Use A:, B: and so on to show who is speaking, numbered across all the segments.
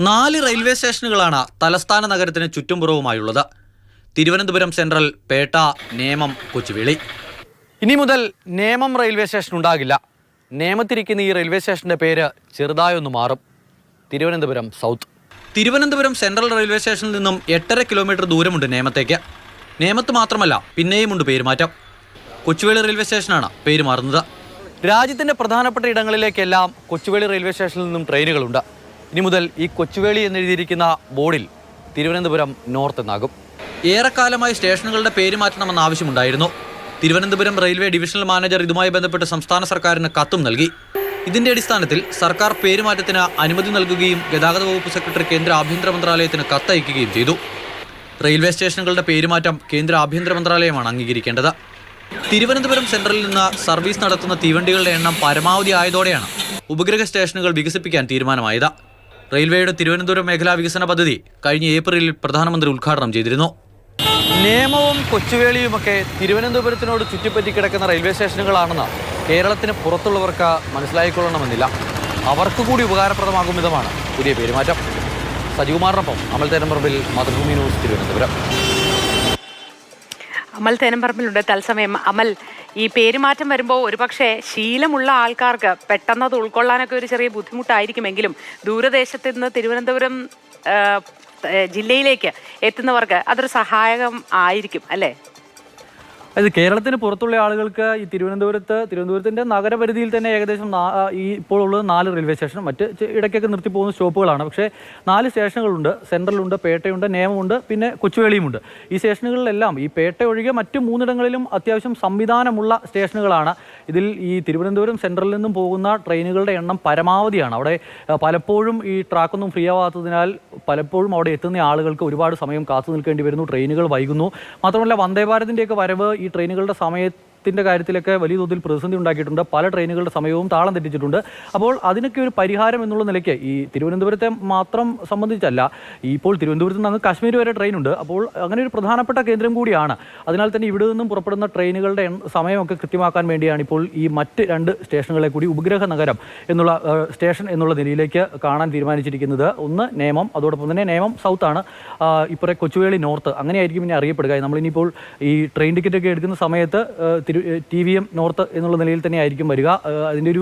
A: 4 railway സ്റ്റേഷനുകളാണ് തലസ്ഥാന നഗരത്തിന് ചുറ്റുംപുറവുമായുള്ളത്. Thiruvananthapuram central, Pettah, Nemom, Kochuveli. ഇനി മുതൽ നേമം റെയിൽവേ സ്റ്റേഷൻ ഉണ്ടാകില്ല. നേമത്തിരിക്കുന്ന ഈ റെയിൽവേ സ്റ്റേഷന്റെ പേര് ചെറുതായൊന്ന് മാറും. Thiruvananthapuram south. Thiruvananthapuram central railway സ്റ്റേഷനിൽ നിന്നും 8.5 കിലോമീറ്റർ ദൂരമുണ്ട് നേമത്തേക്ക്. നേമത്ത് മാത്രമല്ല, പിന്നെയുമുണ്ട് പേരുമാറ്റം. കൊച്ചുവേളി റെയിൽവേ സ്റ്റേഷനാണ് പേര് മാറുന്നത്. രാജ്യത്തിന്റെ പ്രധാനപ്പെട്ട ഇടങ്ങളിലേക്കെല്ലാം കൊച്ചുവേളി റെയിൽവേ സ്റ്റേഷനിൽ നിന്നും ട്രെയിനുകളുണ്ട്. ഇനി മുതൽ ഈ കൊച്ചുവേളി എന്നെഴുതിയിരിക്കുന്ന ബോർഡിൽ തിരുവനന്തപുരം നോർത്ത് എന്നാകും. ഏറെക്കാലമായി സ്റ്റേഷനുകളുടെ പേര് മാറ്റണമെന്ന ആവശ്യമുണ്ടായിരുന്നു. തിരുവനന്തപുരം റെയിൽവേ ഡിവിഷണൽ മാനേജർ ഇതുമായി ബന്ധപ്പെട്ട് സംസ്ഥാന സർക്കാരിന് കത്തും നൽകി. ഇതിന്റെ അടിസ്ഥാനത്തിൽ സർക്കാർ പേരുമാറ്റത്തിന് അനുമതി നൽകുകയും ഗതാഗത വകുപ്പ് സെക്രട്ടറി കേന്ദ്ര ആഭ്യന്തര മന്ത്രാലയത്തിന് കത്തയക്കുകയും ചെയ്തു. റെയിൽവേ സ്റ്റേഷനുകളുടെ പേരുമാറ്റം കേന്ദ്ര ആഭ്യന്തര മന്ത്രാലയമാണ് അംഗീകരിക്കേണ്ടത്. തിരുവനന്തപുരം സെൻട്രലിൽ നിന്ന് സർവീസ് നടത്തുന്ന തീവണ്ടികളുടെ എണ്ണം പരമാവധി ആയതോടെയാണ് ഉപഗ്രഹ സ്റ്റേഷനുകൾ വികസിപ്പിക്കാൻ തീരുമാനമായത്. റെയിൽവേയുടെ തിരുവനന്തപുരം മേഖലാ വികസന പദ്ധതി കഴിഞ്ഞ ഏപ്രിലിൽ പ്രധാനമന്ത്രി ഉദ്ഘാടനം ചെയ്തിരുന്നു. നേമവും കൊച്ചുവേളിയുമൊക്കെ തിരുവനന്തപുരത്തിനോട് ചുറ്റിപ്പറ്റി കിടക്കുന്ന റെയിൽവേ സ്റ്റേഷനുകളാണെന്ന് കേരളത്തിന് പുറത്തുള്ളവർക്ക് മനസ്സിലായിക്കൊള്ളണമെന്നില്ല. അവർക്ക് കൂടി ഉപകാരപ്രദമാകും വിധമാണ് പുതിയ പേരുമാറ്റം. സജികുമാറിനൊപ്പം അമൽ തേനമ്പറമ്പിൽ, മാതൃഭൂമി ന്യൂസ്, തിരുവനന്തപുരം.
B: അമൽ തേനമ്പറമ്പിലുണ്ട് തത്സമയം. അമൽ, ഈ പേരുമാറ്റം വരുമ്പോൾ ഒരുപക്ഷെ ശീലമുള്ള ആൾക്കാർക്ക് പെട്ടെന്ന് അത് ഉൾക്കൊള്ളാനൊക്കെ ഒരു ചെറിയ ബുദ്ധിമുട്ടായിരിക്കുമെങ്കിലും ദൂരദേശത്ത് നിന്ന് തിരുവനന്തപുരം ജില്ലയിലേക്ക് എത്തുന്നവർക്ക് അതൊരു സഹായകം ആയിരിക്കും അല്ലേ?
C: അത് കേരളത്തിന് പുറത്തുള്ള ആളുകൾക്ക് ഈ തിരുവനന്തപുരത്തിൻ്റെ നഗരപരിധിയിൽ തന്നെ ഏകദേശം ഈ ഇപ്പോൾ ഉള്ളത് 4 റെയിൽവേ സ്റ്റേഷൻ, മറ്റ് ഇടയ്ക്കൊക്കെ നിർത്തിപ്പോകുന്ന സ്റ്റോപ്പുകളാണ്. പക്ഷേ 4 സ്റ്റേഷനുകളുണ്ട്. സെൻട്രലുണ്ട്, പേട്ടയുണ്ട്, നേമമുണ്ട്, പിന്നെ കൊച്ചുവേളിയുമുണ്ട്. ഈ സ്റ്റേഷനുകളിലെല്ലാം ഈ പേട്ട ഒഴികെ മറ്റ് 3 ഇടങ്ങളിലും അത്യാവശ്യം സംവിധാനമുള്ള സ്റ്റേഷനുകളാണ്. ഇതിൽ ഈ തിരുവനന്തപുരം സെൻട്രലിൽ നിന്നും പോകുന്ന ട്രെയിനുകളുടെ എണ്ണം പരമാവധിയാണ്. അവിടെ പലപ്പോഴും ഈ ട്രാക്കൊന്നും ഫ്രീ ആവാത്തതിനാൽ പലപ്പോഴും അവിടെ എത്തുന്ന ആളുകൾക്ക് ഒരുപാട് സമയം കാത്തു നിൽക്കേണ്ടി വരുന്നു. ട്രെയിനുകൾ വൈകുന്നു. മാത്രമല്ല, വന്ദേ ഭാരതിൻ്റെയൊക്കെ വരവ് ഈ ട്രെയിനുകളുടെ സമയത്തിൻ്റെ കാര്യത്തിലൊക്കെ വലിയ തോതിൽ പ്രതിസന്ധി ഉണ്ടാക്കിയിട്ടുണ്ട്. പല ട്രെയിനുകളുടെ സമയവും താളം തെറ്റിച്ചിട്ടുണ്ട്. അപ്പോൾ അതിനൊക്കെ ഒരു പരിഹാരം എന്നുള്ള നിലയ്ക്ക് ഈ തിരുവനന്തപുരത്തെ മാത്രം സംബന്ധിച്ചല്ല, ഇപ്പോൾ തിരുവനന്തപുരത്ത് നിന്ന് കാശ്മീർ വരെ ട്രെയിനുണ്ട്. അപ്പോൾ അങ്ങനെ ഒരു പ്രധാനപ്പെട്ട കേന്ദ്രം കൂടിയാണ്. അതിനാൽ തന്നെ ഇവിടെ നിന്നും പുറപ്പെടുന്ന ട്രെയിനുകളുടെ സമയമൊക്കെ കൃത്യമാക്കാൻ വേണ്ടിയാണ് ഇപ്പോൾ ഈ മറ്റ് 2 സ്റ്റേഷനുകളെ കൂടി ഉപഗ്രഹ നഗരം എന്നുള്ള സ്റ്റേഷൻ എന്നുള്ള നിലയിലേക്ക് കാണാൻ തീരുമാനിച്ചിരിക്കുന്നത്. ഒന്ന് നേമം, അതോടൊപ്പം തന്നെ നേമം സൗത്താണ്, ഇപ്പോൾ കൊച്ചുവേളി നോർത്ത്, അങ്ങനെയായിരിക്കും ഇനി അറിയപ്പെടുക. നമ്മളിനിപ്പോൾ ഈ ട്രെയിൻ ടിക്കറ്റൊക്കെ എടുക്കുന്ന സമയത്ത് TVM നോർത്ത് എന്നുള്ള നിലയിൽ തന്നെ ആയിരിക്കും വരിക. അതിൻ്റെ ഒരു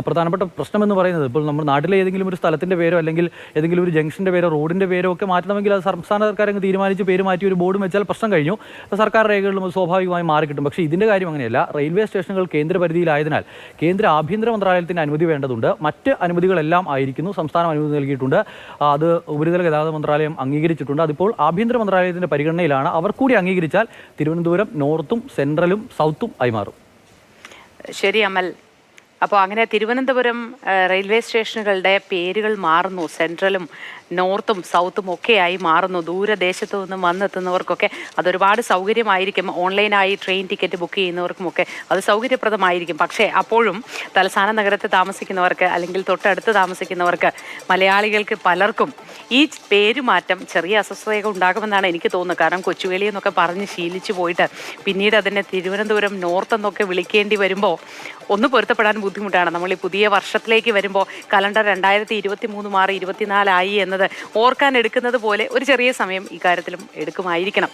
C: പ്രധാനപ്പെട്ട പ്രശ്നമെന്ന് പറയുന്നത്, ഇപ്പോൾ നമ്മുടെ നാട്ടിലെ ഏതെങ്കിലും ഒരു സ്ഥലത്തിൻ്റെ പേരോ അല്ലെങ്കിൽ ഏതെങ്കിലും ഒരു ജംഗ്ഷൻ്റെ പേരോ റോഡിൻ്റെ പേരോ ഒക്കെ മാറ്റണമെങ്കിൽ അത് സംസ്ഥാന സർക്കാർ അങ്ങ് തീരുമാനിച്ച് പേര് മാറ്റി ഒരു ബോർഡും വെച്ചാൽ പ്രശ്നം കഴിഞ്ഞു. സർക്കാർ രേഖകളിലും അത് സ്വാഭാവികമായി മാറിക്കിട്ടും. പക്ഷേ ഇതിൻ്റെ കാര്യം അങ്ങനെയല്ല. റെയിൽവേ സ്റ്റേഷനുകൾ കേന്ദ്ര പരിധിയിലായതിനാൽ കേന്ദ്ര ആഭ്യന്തര മന്ത്രാലയത്തിൻ്റെ അനുമതി വേണ്ടതുണ്ട്. മറ്റ് അനുമതികളെല്ലാം ആയിരിക്കുന്നു. സംസ്ഥാനം അനുമതി നൽകിയിട്ടുണ്ട്. അത് ഉപരിതല ഗതാഗത മന്ത്രാലയം അംഗീകരിച്ചിട്ടുണ്ട്. അതിപ്പോൾ ആഭ്യന്തര മന്ത്രാലയത്തിൻ്റെ പരിഗണനയിലാണ്. അവർ കൂടി അംഗീകരിച്ചാൽ തിരുവനന്തപുരം നോർത്തും സെൻട്രലും സൗത്തും ആയി മാറും.
B: ശരി അമൽ. അപ്പോൾ അങ്ങനെ തിരുവനന്തപുരം റെയിൽവേ സ്റ്റേഷനുകളുടെ പേരുകൾ മാറുന്നു. സെൻട്രലും നോർത്തും സൗത്തും ഒക്കെയായി മാറുന്നു. ദൂരദേശത്തു നിന്നും വന്നെത്തുന്നവർക്കൊക്കെ അതൊരുപാട് സൗകര്യമായിരിക്കും. ഓൺലൈനായി ട്രെയിൻ ടിക്കറ്റ് ബുക്ക് ചെയ്യുന്നവർക്കുമൊക്കെ അത് സൗകര്യപ്രദമായിരിക്കും. പക്ഷേ അപ്പോഴും തലസ്ഥാന നഗരത്തിൽ താമസിക്കുന്നവർക്ക് അല്ലെങ്കിൽ തൊട്ടടുത്ത് താമസിക്കുന്നവർക്ക്, മലയാളികൾക്ക് പലർക്കും ഈ പേരുമാറ്റം ചെറിയ അസ്വസ്ഥതയൊക്കെ ഉണ്ടാകുമെന്നാണ് എനിക്ക് തോന്നുന്നത്. കാരണം കൊച്ചുവേളി എന്നൊക്കെ പറഞ്ഞ് ശീലിച്ചു പോയിട്ട് പിന്നീട് അതിനെ തിരുവനന്തപുരം നോർത്ത് എന്നൊക്കെ വിളിക്കേണ്ടി വരുമ്പോൾ ഒന്ന് പൊരുത്തപ്പെടാൻ ബുദ്ധിമുട്ടാണ്. നമ്മൾ ഈ പുതിയ വർഷത്തിലേക്ക് വരുമ്പോൾ കലണ്ടർ 2023 മാറി 24 ആയി എന്നത് ഓർക്കാൻ എടുക്കുന്നത് പോലെ ഒരു ചെറിയ സമയം ഇക്കാര്യത്തിലും എടുക്കുമായിരിക്കണം.